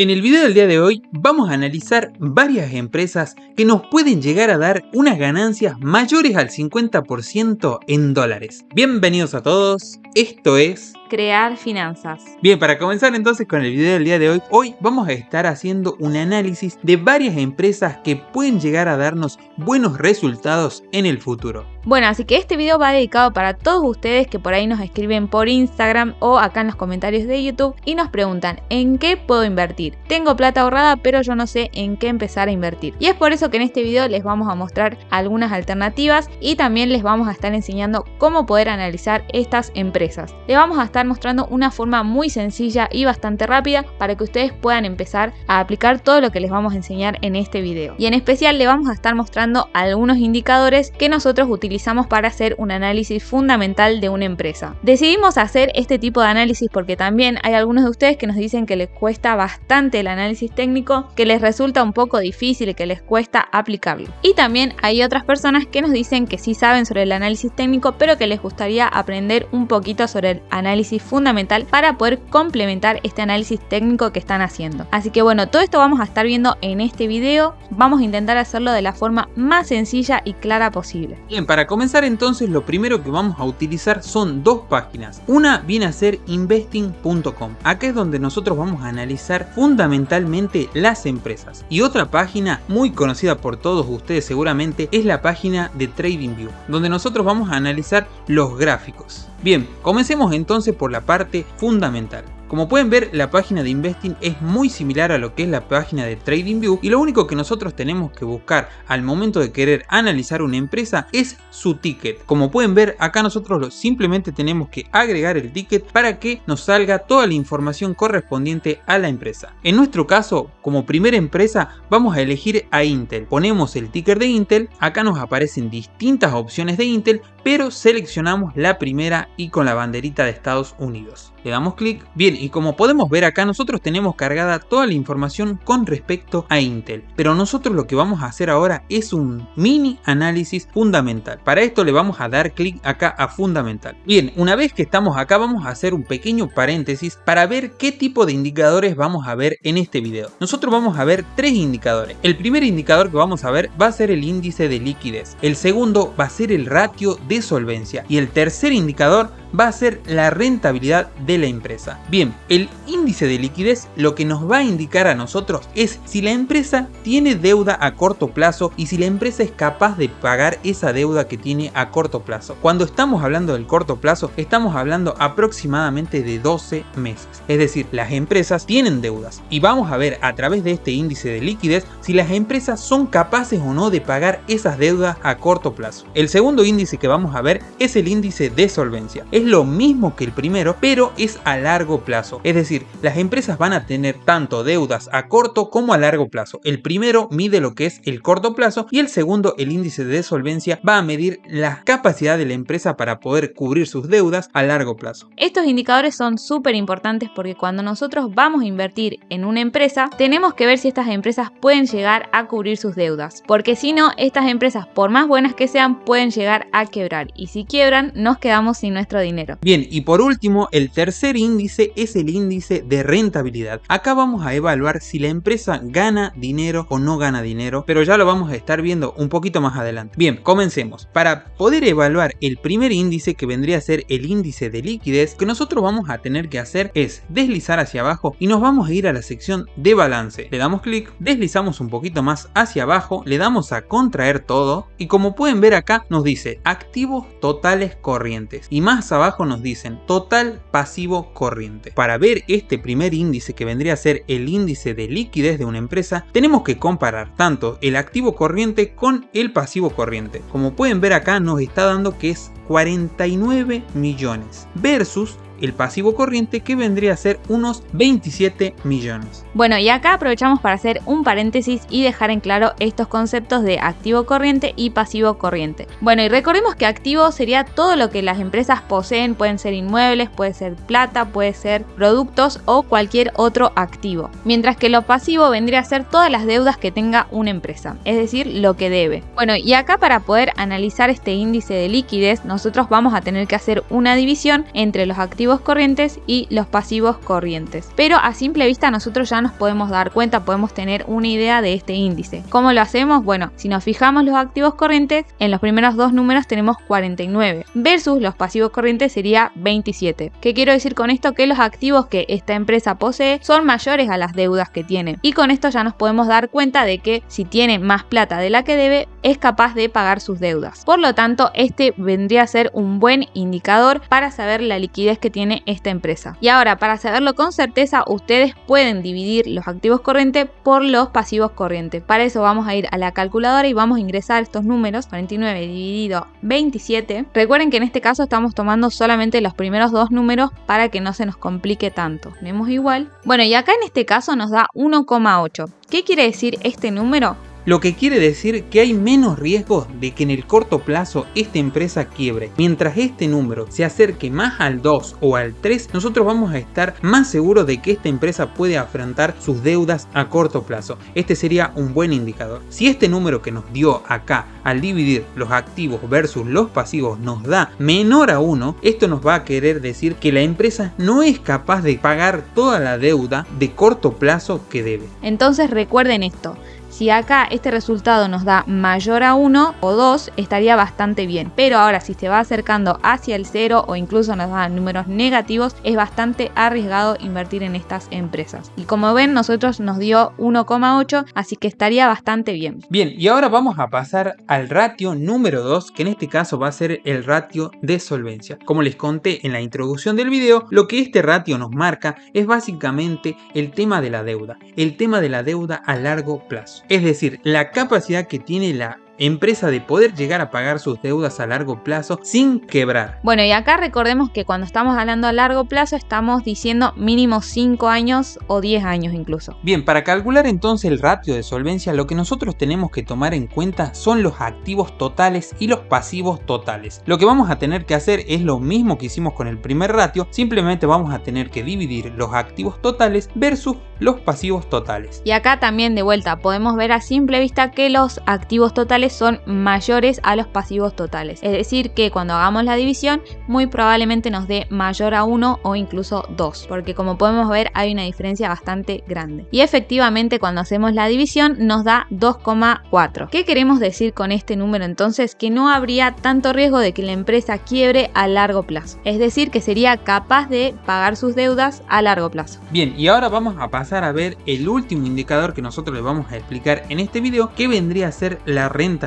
En el video del día de hoy vamos a analizar varias empresas que nos pueden llegar a dar unas ganancias mayores al 50% en dólares. Bienvenidos a todos, esto es Crear Finanzas. Bien, para comenzar entonces con el video del día de hoy vamos a estar haciendo un análisis de varias empresas que pueden llegar a darnos buenos resultados en el futuro. Bueno, así que este video va dedicado para todos ustedes que por ahí nos escriben por Instagram o acá en los comentarios de YouTube y nos preguntan ¿en qué puedo invertir? Tengo plata ahorrada pero yo no sé en qué empezar a invertir. Y es por eso que en este video les vamos a mostrar algunas alternativas y también les vamos a estar enseñando cómo poder analizar estas empresas. Les vamos a estar mostrando una forma muy sencilla y bastante rápida para que ustedes puedan empezar a aplicar todo lo que les vamos a enseñar en este video. Y en especial les vamos a estar mostrando algunos indicadores que nosotros utilizamos para hacer un análisis fundamental de una empresa. Decidimos hacer este tipo de análisis porque también hay algunos de ustedes que nos dicen que les cuesta bastante el análisis técnico, que les resulta un poco difícil y que les cuesta aplicarlo. Y también hay otras personas que nos dicen que sí saben sobre el análisis técnico, pero que les gustaría aprender un poquito sobre el análisis fundamental para poder complementar este análisis técnico que están haciendo. Así que bueno, todo esto vamos a estar viendo en este video. Vamos a intentar hacerlo de la forma más sencilla y clara posible. Bien, para comenzar entonces lo primero que vamos a utilizar son dos páginas. Una viene a ser investing.com. Acá es donde nosotros vamos a analizar fundamentalmente las empresas. Y otra página muy conocida por todos ustedes seguramente es la página de TradingView, donde nosotros vamos a analizar los gráficos. Bien, comencemos entonces por la parte fundamental. Como pueden ver, la página de Investing es muy similar a lo que es la página de TradingView y lo único que nosotros tenemos que buscar al momento de querer analizar una empresa es su ticket. Como pueden ver, acá nosotros simplemente tenemos que agregar el ticket para que nos salga toda la información correspondiente a la empresa. En nuestro caso, como primera empresa, vamos a elegir a Intel. Ponemos el ticker de Intel, acá nos aparecen distintas opciones de Intel, pero seleccionamos la primera y con la banderita de Estados Unidos. Le damos clic. Bien, y como podemos ver acá nosotros tenemos cargada toda la información con respecto a Intel. Pero nosotros lo que vamos a hacer ahora es un mini análisis fundamental. Para esto le vamos a dar clic acá a fundamental. Bien, una vez que estamos acá vamos a hacer un pequeño paréntesis para ver qué tipo de indicadores vamos a ver en este video. Nosotros vamos a ver tres indicadores. El primer indicador que vamos a ver va a ser el índice de liquidez. El segundo va a ser el ratio de solvencia. Y el tercer indicador va a ser la rentabilidad de la empresa. Bien, el índice de liquidez lo que nos va a indicar a nosotros es si la empresa tiene deuda a corto plazo y si la empresa es capaz de pagar esa deuda que tiene a corto plazo. Cuando estamos hablando del corto plazo, estamos hablando aproximadamente de 12 meses. Es decir, las empresas tienen deudas y vamos a ver a través de este índice de liquidez si las empresas son capaces o no de pagar esas deudas a corto plazo. El segundo índice que vamos a ver es el índice de solvencia. Es lo mismo que el primero, pero es a largo plazo. Es decir, las empresas van a tener tanto deudas a corto como a largo plazo. El primero mide lo que es el corto plazo y el segundo, el índice de solvencia, va a medir la capacidad de la empresa para poder cubrir sus deudas a largo plazo. Estos indicadores son súper importantes porque cuando nosotros vamos a invertir en una empresa, tenemos que ver si estas empresas pueden llegar a cubrir sus deudas. Porque si no, estas empresas, por más buenas que sean, pueden llegar a quebrar. Y si quiebran, nos quedamos sin nuestro dinero. Bien, y por último, el tercer índice es el índice de rentabilidad. Acá vamos a evaluar si la empresa gana dinero o no gana dinero, pero ya lo vamos a estar viendo un poquito más adelante. Bien, comencemos. Para poder evaluar el primer índice, que vendría a ser el índice de liquidez, lo que nosotros vamos a tener que hacer es deslizar hacia abajo y nos vamos a ir a la sección de balance. Le damos clic, deslizamos un poquito más hacia abajo, le damos a contraer todo y como pueden ver acá nos dice activos totales corrientes y más abajo nos dicen total pasivo corriente. Para ver este primer índice, que vendría a ser el índice de liquidez de una empresa, tenemos que comparar tanto el activo corriente con el pasivo corriente. Como pueden ver acá nos está dando que es 49 millones versus el pasivo corriente, que vendría a ser unos 27 millones. Bueno, y acá aprovechamos para hacer un paréntesis y dejar en claro estos conceptos de activo corriente y pasivo corriente. Bueno, y recordemos que activo sería todo lo que las empresas poseen, pueden ser inmuebles, puede ser plata, puede ser productos o cualquier otro activo. Mientras que lo pasivo vendría a ser todas las deudas que tenga una empresa, es decir, lo que debe. Bueno, y acá para poder analizar este índice de liquidez, nosotros vamos a tener que hacer una división entre los activos activos corrientes y los pasivos corrientes. Pero a simple vista nosotros ya nos podemos dar cuenta, podemos tener una idea de este índice. ¿Cómo lo hacemos? Bueno, si nos fijamos los activos corrientes, en los primeros dos números tenemos 49 versus los pasivos corrientes sería 27. ¿Qué quiero decir con esto? Que los activos que esta empresa posee son mayores a las deudas que tiene. Y con esto ya nos podemos dar cuenta de que si tiene más plata de la que debe, es capaz de pagar sus deudas. Por lo tanto, este vendría a ser un buen indicador para saber la liquidez que tiene esta empresa. Y ahora, para saberlo con certeza, ustedes pueden dividir los activos corrientes por los pasivos corrientes. Para eso vamos a ir a la calculadora y vamos a ingresar estos números, 49 dividido 27. Recuerden que en este caso estamos tomando solamente los primeros dos números para que no se nos complique tanto. Vemos igual. Bueno, y acá en este caso nos da 1,8. ¿Qué quiere decir este número? Lo que quiere decir que hay menos riesgo de que en el corto plazo esta empresa quiebre. Mientras este número se acerque más al 2 o al 3, nosotros vamos a estar más seguros de que esta empresa puede afrontar sus deudas a corto plazo. Este sería un buen indicador. Si este número que nos dio acá al dividir los activos versus los pasivos nos da menor a 1, esto nos va a querer decir que la empresa no es capaz de pagar toda la deuda de corto plazo que debe. Entonces recuerden esto. Si acá este resultado nos da mayor a 1 o 2, estaría bastante bien. Pero ahora si se va acercando hacia el 0 o incluso nos da números negativos, es bastante arriesgado invertir en estas empresas. Y como ven, nosotros nos dio 1,8, así que estaría bastante bien. Bien, y ahora vamos a pasar al ratio número 2, que en este caso va a ser el ratio de solvencia. Como les conté en la introducción del video, lo que este ratio nos marca es básicamente el tema de la deuda. El tema de la deuda a largo plazo. Es decir, la capacidad que tiene la empresa de poder llegar a pagar sus deudas a largo plazo sin quebrar. Bueno, y acá recordemos que cuando estamos hablando a largo plazo estamos diciendo mínimo 5 años o 10 años incluso. Bien, para calcular entonces el ratio de solvencia, lo que nosotros tenemos que tomar en cuenta son los activos totales y los pasivos totales. Lo que vamos a tener que hacer es lo mismo que hicimos con el primer ratio, simplemente vamos a tener que dividir los activos totales versus los pasivos totales. Y acá también de vuelta podemos ver a simple vista que los activos totales son mayores a los pasivos totales. Es decir que cuando hagamos la división muy probablemente nos dé mayor a 1 o incluso 2. Porque como podemos ver hay una diferencia bastante grande. Y efectivamente cuando hacemos la división nos da 2,4. ¿Qué queremos decir con este número entonces? Que no habría tanto riesgo de que la empresa quiebre a largo plazo. Es decir que sería capaz de pagar sus deudas a largo plazo. Bien, y ahora vamos a pasar a ver el último indicador que nosotros les vamos a explicar en este video, que vendría a ser la rentabilidad.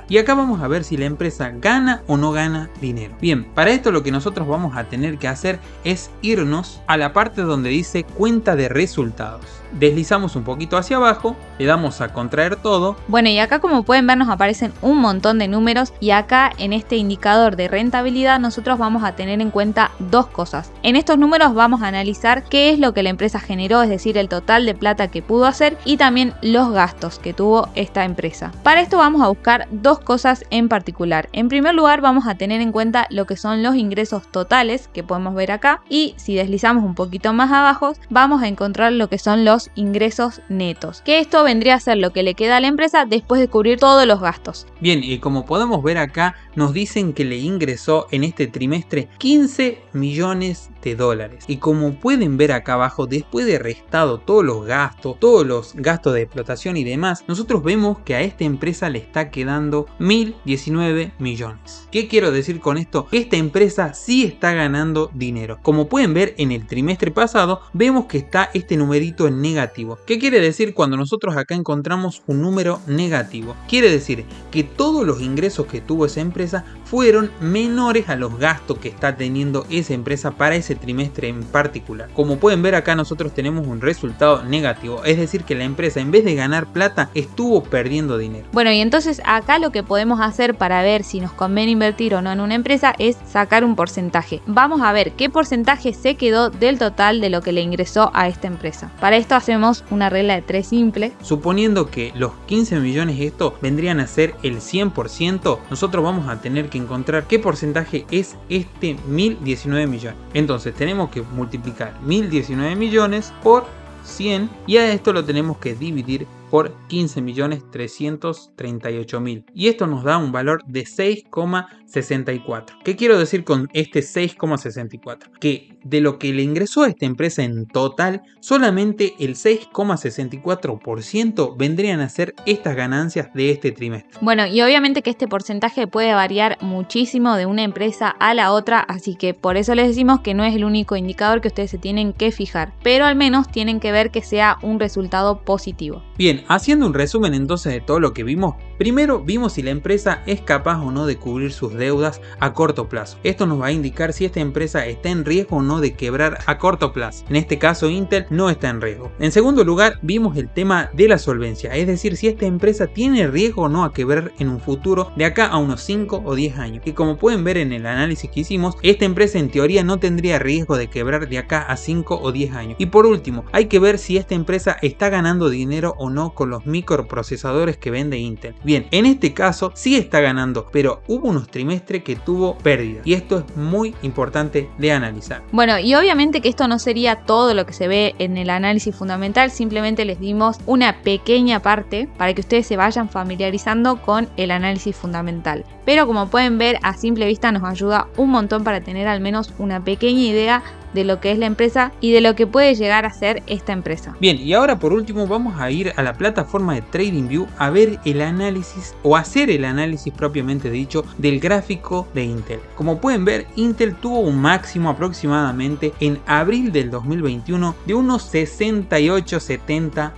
Y acá vamos a ver si la empresa gana o no gana dinero. Bien, para esto lo que nosotros vamos a tener que hacer es irnos a la parte donde dice cuenta de resultados. Deslizamos un poquito hacia abajo, le damos a contraer todo. Bueno, y acá como pueden ver nos aparecen un montón de números y acá en este indicador de rentabilidad nosotros vamos a tener en cuenta dos cosas. En estos números vamos a analizar qué es lo que la empresa generó, es decir, el total de plata que pudo hacer y también los gastos que tuvo esta empresa. Para esto vamos a buscar dos cosas en particular. En primer lugar vamos a tener en cuenta lo que son los ingresos totales que podemos ver acá, y si deslizamos un poquito más abajo vamos a encontrar lo que son los ingresos netos, que esto vendría a ser lo que le queda a la empresa después de cubrir todos los gastos. Bien, y como podemos ver acá nos dicen que le ingresó en este trimestre 15 millones de dólares, y como pueden ver acá abajo, después de restado todos los gastos de explotación y demás, nosotros vemos que a esta empresa le está quedando 1019 millones. ¿Qué quiero decir con esto? Esta empresa sí está ganando dinero. Como pueden ver en el trimestre pasado vemos que está este numerito en negativo. ¿Qué quiere decir cuando nosotros acá encontramos un número negativo? Quiere decir que todos los ingresos que tuvo esa empresa fueron menores a los gastos que está teniendo esa empresa para ese trimestre en particular. Como pueden ver acá nosotros tenemos un resultado negativo, es decir que la empresa en vez de ganar plata estuvo perdiendo dinero. Bueno, y entonces acá lo que podemos hacer para ver si nos conviene invertir o no en una empresa es sacar un porcentaje. Vamos a ver qué porcentaje se quedó del total de lo que le ingresó a esta empresa. Para esto hacemos una regla de 3 simple. Suponiendo que los 15 millones esto vendrían a ser el 100%, nosotros vamos a tener que encontrar qué porcentaje es este 1019 millones. Entonces tenemos que multiplicar 1019 millones por 100 y a esto lo tenemos que dividir por 15.338.000 y esto nos da un valor de 6,64. ¿Qué quiero decir con este 6,64? Que de lo que le ingresó a esta empresa en total, solamente el 6,64% vendrían a ser estas ganancias de este trimestre. Bueno, y obviamente que este porcentaje puede variar muchísimo de una empresa a la otra, así que por eso les decimos que no es el único indicador que ustedes se tienen que fijar, pero al menos tienen que ver que sea un resultado positivo. Bien, haciendo un resumen entonces de todo lo que vimos, primero vimos si la empresa es capaz o no de cubrir sus deudas a corto plazo. Esto nos va a indicar si esta empresa está en riesgo o no de quebrar a corto plazo. En este caso Intel no está en riesgo. En segundo lugar vimos el tema de la solvencia, es decir, si esta empresa tiene riesgo o no a quebrar en un futuro de acá a unos 5 o 10 años. Y como pueden ver en el análisis que hicimos, esta empresa en teoría no tendría riesgo de quebrar de acá a 5 o 10 años. Y por último, hay que ver si esta empresa está ganando dinero o no con los microprocesadores que vende Intel. Bien, en este caso sí está ganando, pero hubo unos trimestres que tuvo pérdida y esto es muy importante de analizar. Bueno, y obviamente que esto no sería todo lo que se ve en el análisis fundamental, simplemente les dimos una pequeña parte para que ustedes se vayan familiarizando con el análisis fundamental. Pero como pueden ver, a simple vista nos ayuda un montón para tener al menos una pequeña idea de lo que es la empresa y de lo que puede llegar a ser esta empresa. Bien, y ahora por último vamos a ir a la plataforma de TradingView a ver el análisis o hacer el análisis propiamente dicho del gráfico de Intel. Como pueden ver, Intel tuvo un máximo aproximadamente en abril del 2021 de unos $68.70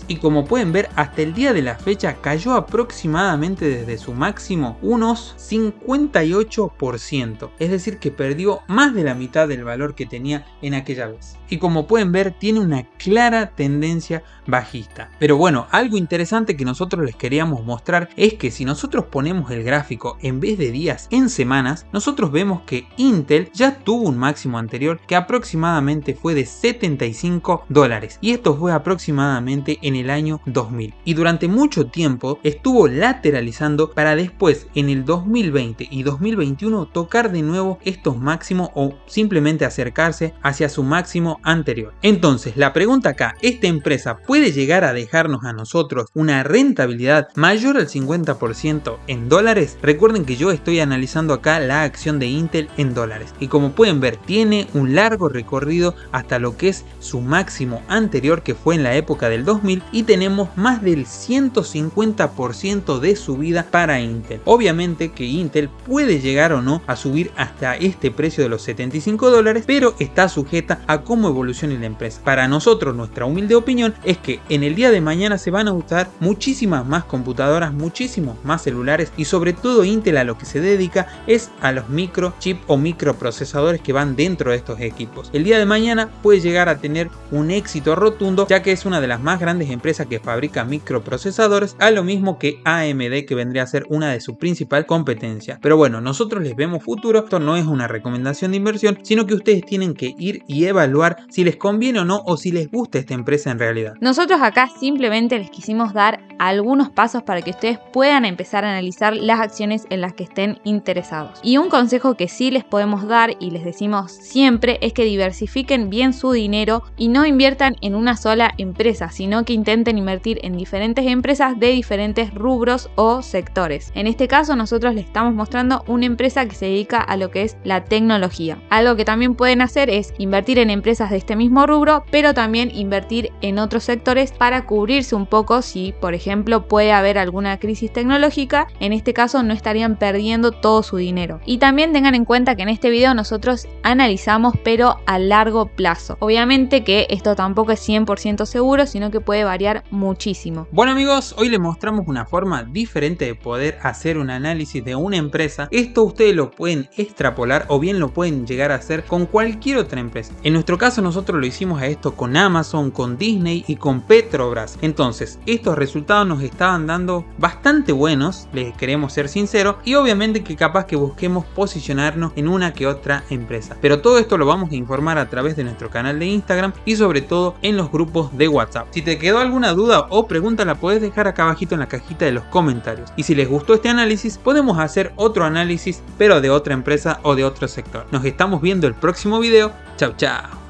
y como pueden ver hasta el día de la fecha cayó aproximadamente desde su máximo unos 58%, es decir que perdió más de la mitad del valor que tenía en aquella vez. Y como pueden ver tiene una clara tendencia bajista. Pero bueno, algo interesante que nosotros les queríamos mostrar es que si nosotros ponemos el gráfico en vez de días en semanas, nosotros vemos que Intel ya tuvo un máximo anterior que aproximadamente fue de $75 y esto fue aproximadamente en el año 2000 y durante mucho tiempo estuvo lateralizando para después en el 2020 y 2021 tocar de nuevo estos máximos o simplemente acercarse hacia su máximo anterior. Entonces la pregunta acá, ¿esta empresa puede llegar a dejarnos a nosotros una rentabilidad mayor al 50% en dólares? Recuerden que yo estoy analizando acá la acción de Intel en dólares y como pueden ver tiene un largo recorrido hasta lo que es su máximo anterior que fue en la época del 2000 y tenemos más del 150% de subida para Intel. Obviamente que Intel puede llegar o no a subir hasta este precio de los $75, pero está sujeta a cómo evolucione la empresa. Para nosotros, nuestra humilde opinión es que en el día de mañana se van a usar muchísimas más computadoras, muchísimos más celulares y sobre todo Intel a lo que se dedica es a los microchips o microprocesadores que van dentro de estos equipos. El día de mañana puede llegar a tener un éxito rotundo ya que es una de las más grandes empresas que fabrica microprocesadores, a lo mismo que AMD que vendría a ser una de sus principales competencias. Pero bueno, nosotros les vemos futuro, esto no es una recomendación de inversión, sino que ustedes tienen que ir y evaluar si les conviene o no o si les gusta esta empresa en realidad. Nosotros acá simplemente les quisimos dar algunos pasos para que ustedes puedan empezar a analizar las acciones en las que estén interesados. Y un consejo que sí les podemos dar y les decimos siempre es que diversifiquen bien su dinero y no inviertan en una sola empresa, sino que intenten invertir en diferentes empresas de diferentes rubros o sectores. En este caso nosotros les estamos mostrando una empresa que se dedica a lo que es la tecnología. Algo que también pueden hacer es invertir en empresas de este mismo rubro, pero también invertir en otros sectores para cubrirse un poco si, por ejemplo, puede haber alguna crisis tecnológica. En este caso no estarían perdiendo todo su dinero. Y también tengan en cuenta que en este video nosotros analizamos pero a largo plazo. Obviamente que esto tampoco es 100% seguro, sino que puede variar muchísimo. Bueno amigos, hoy les mostramos una forma diferente de poder hacer un análisis de una empresa. Esto ustedes lo pueden extrapolar o bien lo pueden llegar a hacer con cualquier otra empresa. En nuestro caso nosotros lo hicimos a esto con Amazon, con Disney y con Petrobras. Entonces estos resultados nos estaban dando bastante buenos, les queremos ser sinceros, y obviamente que capaz que busquemos posicionarnos en una que otra empresa. Pero todo esto lo vamos a informar a través de nuestro canal de Instagram y sobre todo en los grupos de WhatsApp. Si te quedó alguna duda o pregunta la puedes dejar acá abajito en la cajita de los comentarios. Y si les gustó este análisis podemos hacer otro análisis pero de otra empresa o de otro sector. Nos estamos viendo el próximo video. Chau chau.